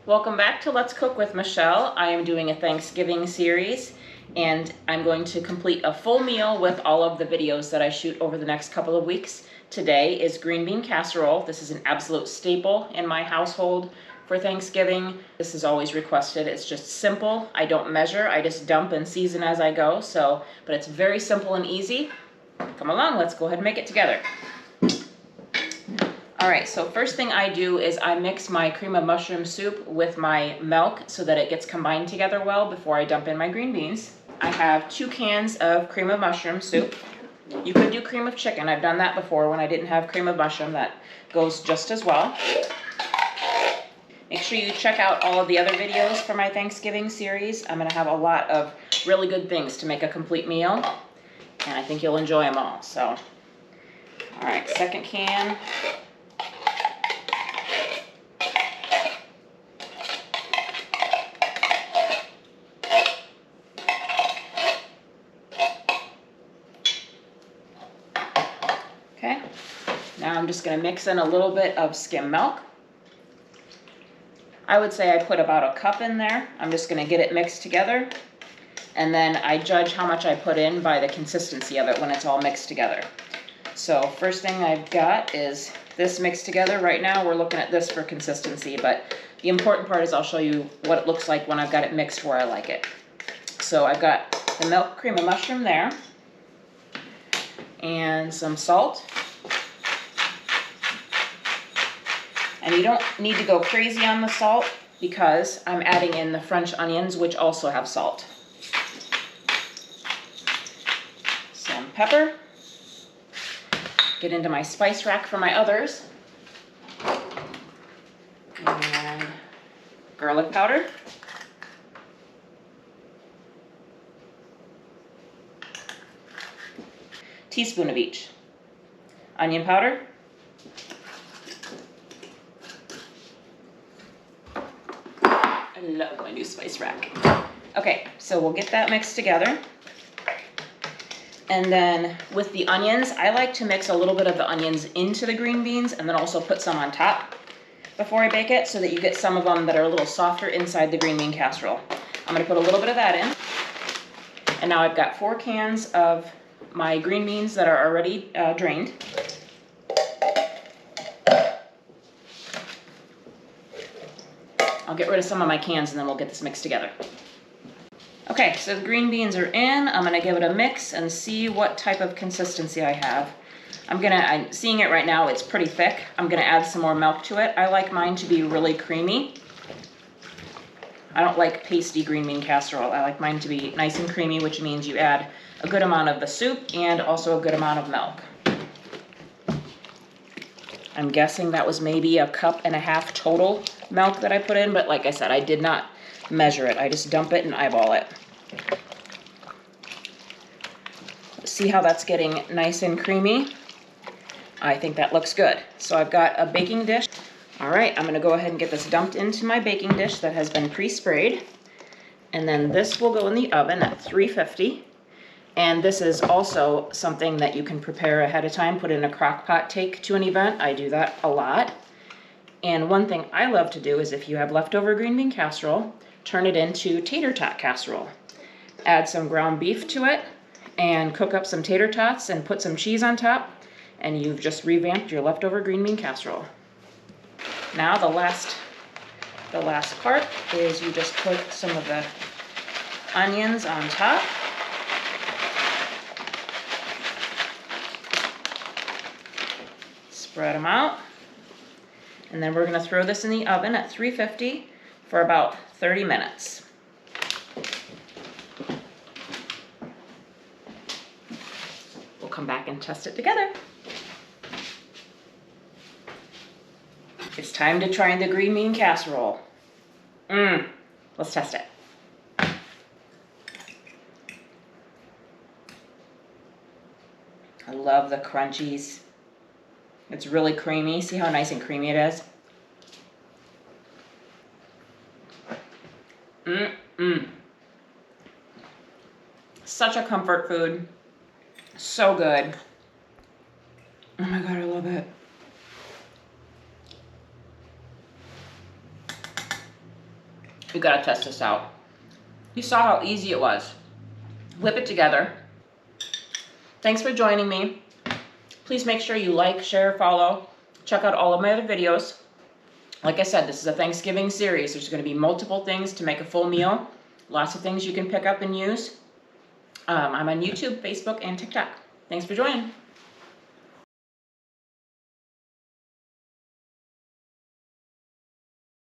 Welcome back to Let's Cook with Michelle. I am doing a Thanksgiving series and I'm going to complete a full meal with all of the videos that I shoot over the next couple of weeks. Today is green bean casserole. This is an absolute staple in my household for Thanksgiving. This is always requested. It's just simple. I don't measure. I just dump and season as I go. But it's very simple and easy. Come along, let's go ahead and make it together. All right, so first thing I do is I mix my cream of mushroom soup with my milk so that it gets combined together well before I dump in my green beans. I have 2 cans of cream of mushroom soup. You could do cream of chicken. I've done that before when I didn't have cream of mushroom. That goes just as well. Make sure you check out all of the other videos for my Thanksgiving series. I'm gonna have a lot of really good things to make a complete meal, and I think you'll enjoy them all. So, all right, second can. Okay, now I'm just going to mix in a little bit of skim milk. I would say I put about a cup in there. I'm just going to get it mixed together, and then I judge how much I put in by the consistency of it when it's all mixed together. So first thing I've got is this mixed together. Right now we're looking at this for consistency, but the important part is I'll show you what it looks like when I've got it mixed where I like it. So I've got the milk cream of mushroom there, and some salt. And you don't need to go crazy on the salt because I'm adding in the French onions, which also have salt. Some pepper. Get into my spice rack for my others. And garlic powder. Teaspoon of each. Onion powder. I love my new spice rack. Okay, so we'll get that mixed together. And then with the onions, I like to mix a little bit of the onions into the green beans and then also put some on top before I bake it so that you get some of them that are a little softer inside the green bean casserole. I'm gonna put a little bit of that in. And now I've got 4 cans of my green beans that are already drained. I'll get rid of some of my cans and then we'll get this mixed together. Okay, so the green beans are in. I'm gonna give it a mix and see what type of consistency I have. I'm seeing it right now, it's pretty thick. I'm gonna add some more milk to it. I like mine to be really creamy. I don't like pasty green bean casserole. I like mine to be nice and creamy, which means you add a good amount of the soup and also a good amount of milk. I'm guessing that was maybe a cup and a half total milk that I put in, but like I said, I did not measure it. I just dump it and eyeball it. See how that's getting nice and creamy? I think that looks good. So I've got a baking dish. All right, I'm gonna go ahead and get this dumped into my baking dish that has been pre-sprayed. And then this will go in the oven at 350. And this is also something that you can prepare ahead of time, put in a crock pot take to an event. I do that a lot. And one thing I love to do is if you have leftover green bean casserole, turn it into tater tot casserole. Add some ground beef to it and cook up some tater tots and put some cheese on top, and you've just revamped your leftover green bean casserole. Now the last part is you just put some of the onions on top. Spread them out. And then we're going to throw this in the oven at 350 for about 30 minutes. We'll come back and test it together. It's time to try the green bean casserole. Let's test it. I love the crunchies. It's really creamy. See how nice and creamy it is? Such a comfort food. So good. Oh my God, I love it. You gotta test this out. You saw how easy it was. Whip it together. Thanks for joining me. Please make sure you like, share, follow. Check out all of my other videos. Like I said, this is a Thanksgiving series. There's going to be multiple things to make a full meal. Lots of things you can pick up and use. I'm on YouTube, Facebook, and TikTok. Thanks for joining.